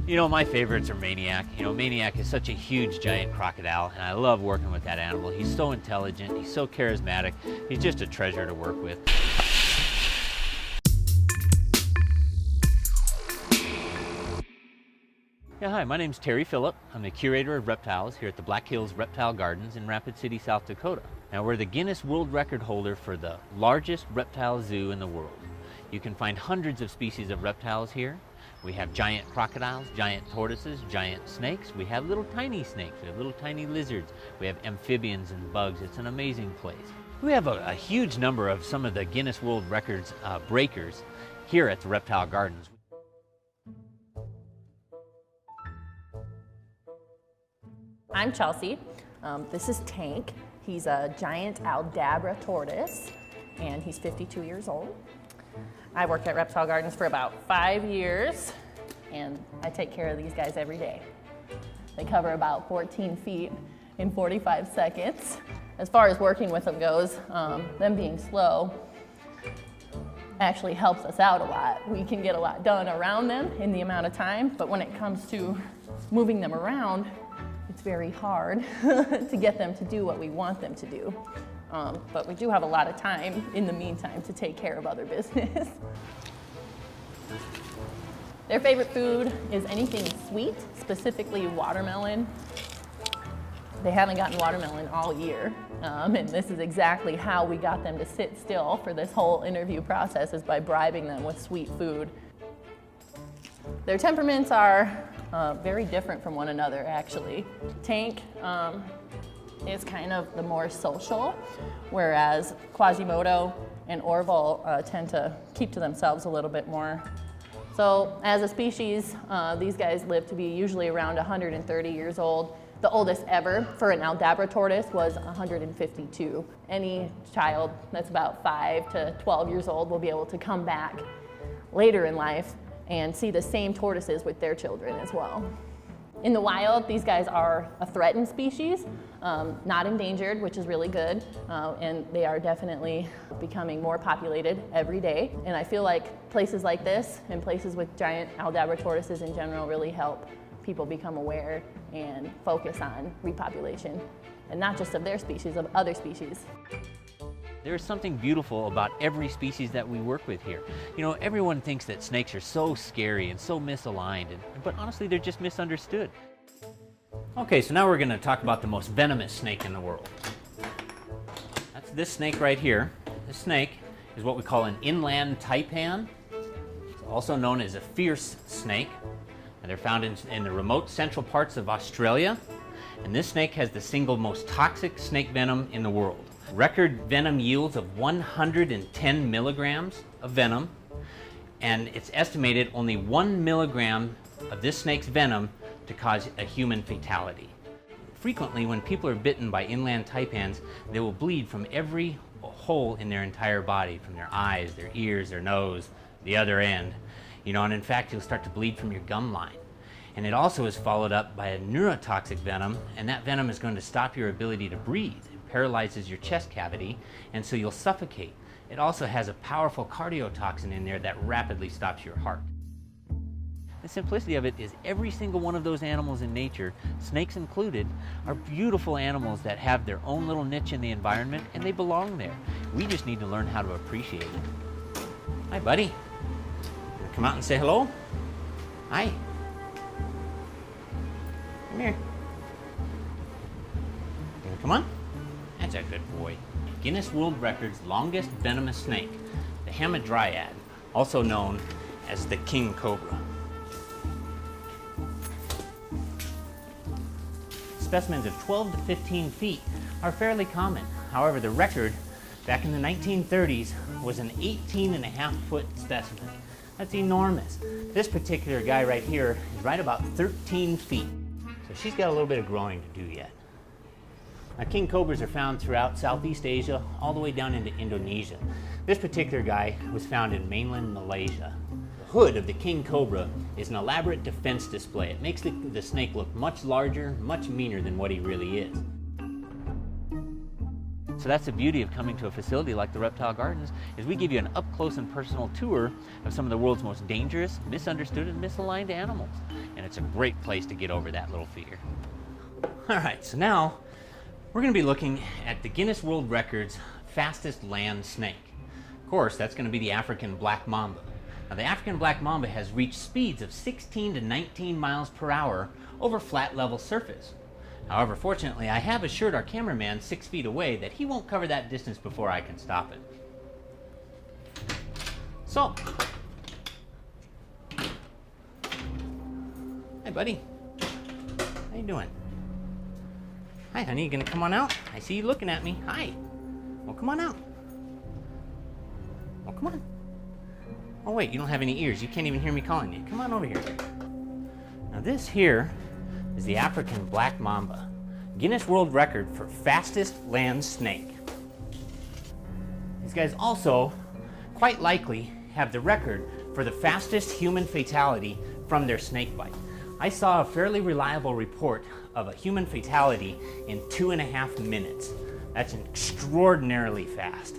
You know, my favorites are Maniac. You know, Maniac is such a huge giant crocodile, and I love working with that animal. He's so intelligent, he's so charismatic, he's just a treasure to work with. Yeah, hi, my name's Terry Phillip. I'm the curator of reptiles here at the Black Hills Reptile Gardens in Rapid City, South Dakota. Now, we're the Guinness World Record holder for the largest reptile zoo in the world. You can find hundreds of species of reptiles here. We have giant crocodiles, giant tortoises, giant snakes. We have little tiny snakes, we have little tiny lizards. We have amphibians and bugs. It's an amazing place. We have a huge number of some of the Guinness World Records breakers here at the Reptile Gardens. I'm Chelsea. This is Tank. He's a giant Aldabra tortoise, and he's 52 years old. I worked at Reptile Gardens for about 5 years, and I take care of these guys every day. They cover about 14 feet in 45 seconds. As far as working with them goes, them being slow actually helps us out a lot. We can get a lot done around them in the amount of time, but when it comes to moving them around, it's very hard to get them to do what we want them to do. But we do have a lot of time in the meantime to take care of other business. Their favorite food is anything sweet, specifically watermelon. They haven't gotten watermelon all year, and this is exactly how we got them to sit still for this whole interview process, is by bribing them with sweet food. Their temperaments are very different from one another, actually. Tank is kind of the more social, whereas Quasimodo and Orville tend to keep to themselves a little bit more. So as a species, these guys live to be usually around 130 years old. The oldest ever for an Aldabra tortoise was 152. Any child that's about 5 to 12 years old will be able to come back later in life and see the same tortoises with their children as well. In the wild, these guys are a threatened species, not endangered, which is really good, and they are definitely becoming more populated every day. And I feel like places like this and places with giant Aldabra tortoises in general really help people become aware and focus on repopulation, and not just of their species, of other species. There is something beautiful about every species that we work with here. You know, everyone thinks that snakes are so scary and so misaligned, but honestly, they're just misunderstood. Okay, so now we're going to talk about the most venomous snake in the world. That's this snake right here. This snake is what we call an inland taipan. It's also known as a fierce snake. And they're found in the remote central parts of Australia. And this snake has the single most toxic snake venom in the world. Record venom yields of 110 milligrams of venom, and it's estimated only 1 milligram of this snake's venom to cause a human fatality. Frequently, when people are bitten by inland taipans, they will bleed from every hole in their entire body, from their eyes, their ears, their nose, the other end. You know, and in fact, you'll start to bleed from your gum line. And it also is followed up by a neurotoxic venom, and that venom is going to stop your ability to breathe. It paralyzes your chest cavity, and so you'll suffocate. It also has a powerful cardiotoxin in there that rapidly stops your heart. The simplicity of it is every single one of those animals in nature, snakes included, are beautiful animals that have their own little niche in the environment, and they belong there. We just need to learn how to appreciate it. Hi, buddy. Come out and say hello. Hi. Come here. Come on. That's a good boy. Guinness World Records longest venomous snake, the hamadryad, also known as the king cobra. Specimens of 12 to 15 feet are fairly common. However, the record back in the 1930s was an 18.5-foot specimen. That's enormous. This particular guy right here is right about 13 feet. So she's got a little bit of growing to do yet. Now, king cobras are found throughout Southeast Asia, all the way down into Indonesia. This particular guy was found in mainland Malaysia. The hood of the king cobra is an elaborate defense display. It makes the snake look much larger, much meaner than what he really is. So So that's the beauty of coming to a facility like the Reptile Gardens, is we give you an up-close and personal tour of some of the world's most dangerous, misunderstood, and misaligned animals. And it's a great place to get over that little fear. All right, so now we're going to be looking at the Guinness World Records fastest land snake. Of course, that's going to be the African black mamba. Now, the African black mamba has reached speeds of 16 to 19 miles per hour over flat level surface. However, fortunately, I have assured our cameraman 6 feet away that he won't cover that distance before I can stop it. So, hi buddy, how you doing? Hi honey, you gonna come on out? I see you looking at me. Hi. Well, come on out. Well, come on. Oh wait, you don't have any ears. You can't even hear me calling you. Come on over here. Now this here is the African black mamba. Guinness World Record for fastest land snake. These guys also, quite likely, have the record for the fastest human fatality from their snake bite. I saw a fairly reliable report of a human fatality in 2.5 minutes. That's extraordinarily fast.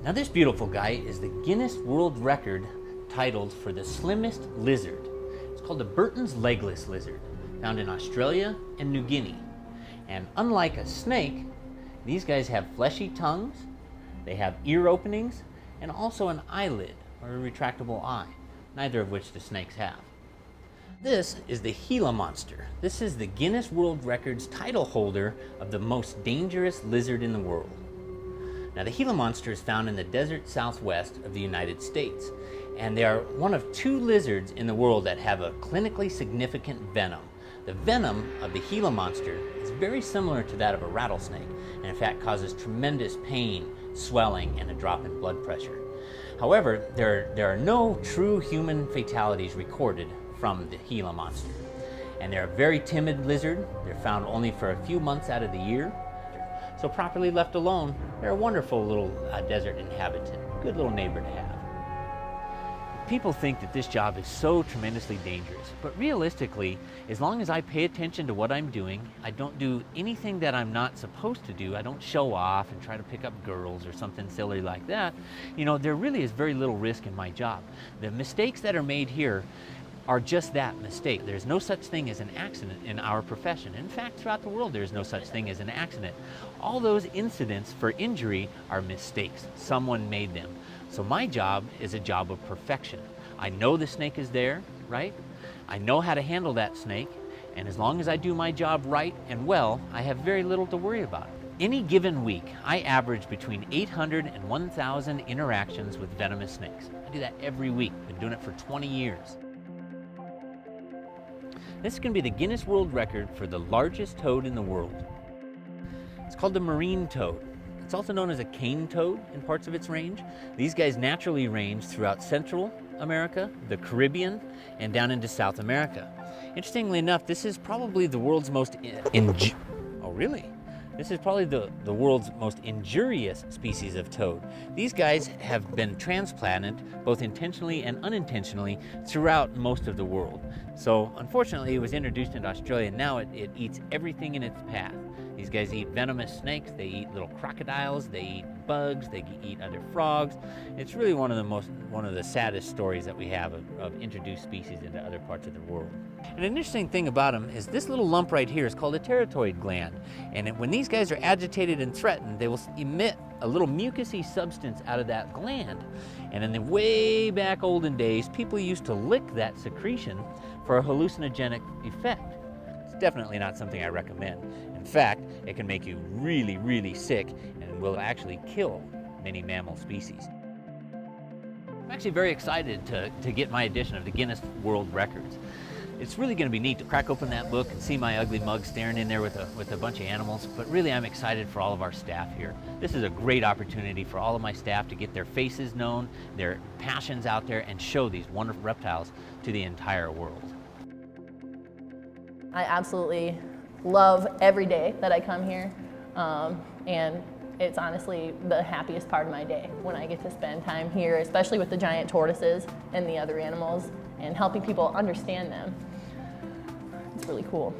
Now this beautiful guy is the Guinness World Record titled for the slimmest lizard. It's called the Burton's legless lizard, found in Australia and New Guinea. And unlike a snake, these guys have fleshy tongues, they have ear openings, and also an eyelid, or a retractable eye, neither of which the snakes have. This is the Gila monster. This is the Guinness World Records title holder of the most dangerous lizard in the world. Now, the Gila monster is found in the desert southwest of the United States, and they are one of 2 lizards in the world that have a clinically significant venom. The venom of the Gila monster is very similar to that of a rattlesnake, and in fact causes tremendous pain, swelling, and a drop in blood pressure. However, there are no true human fatalities recorded from the Gila monster. And they're a very timid lizard. They're found only for a few months out of the year. So properly left alone, they're a wonderful little desert inhabitant, good little neighbor to have. People think that this job is so tremendously dangerous, but realistically, as long as I pay attention to what I'm doing, I don't do anything that I'm not supposed to do, I don't show off and try to pick up girls or something silly like that, you know, there really is very little risk in my job. The mistakes that are made here are just that, mistake. There's no such thing as an accident in our profession. In fact, throughout the world, there's no such thing as an accident. All those incidents for injury are mistakes. Someone made them. So my job is a job of perfection. I know the snake is there, right? I know how to handle that snake, and as long as I do my job right and well, I have very little to worry about. Any given week, I average between 800 and 1,000 interactions with venomous snakes. I do that every week. Been doing it for 20 years. This is going to be the Guinness World Record for the largest toad in the world. It's called the marine toad. It's also known as a cane toad in parts of its range. These guys naturally range throughout Central America, the Caribbean, and down into South America. Interestingly enough, this is probably the world's most This is probably the world's most injurious species of toad. These guys have been transplanted, both intentionally and unintentionally, throughout most of the world. So unfortunately, it was introduced into Australia, and now it eats everything in its path. These guys eat venomous snakes, they eat little crocodiles, they eat bugs, they eat other frogs. It's really one of the saddest stories that we have of introduced species into other parts of the world. And an interesting thing about them is this little lump right here is called a pterygoid gland. And when these guys are agitated and threatened, they will emit a little mucousy substance out of that gland. And in the way back olden days, people used to lick that secretion for a hallucinogenic effect. It's definitely not something I recommend. In fact, it can make you really, really sick and will actually kill many mammal species. I'm actually very excited to get my edition of the Guinness World Records. It's really going to be neat to crack open that book and see my ugly mug staring in there with a bunch of animals, but really I'm excited for all of our staff here. This is a great opportunity for all of my staff to get their faces known, their passions out there, and show these wonderful reptiles to the entire world. I absolutely love every day that I come here, and it's honestly the happiest part of my day when I get to spend time here, especially with the giant tortoises and the other animals, and helping people understand them. It's really cool.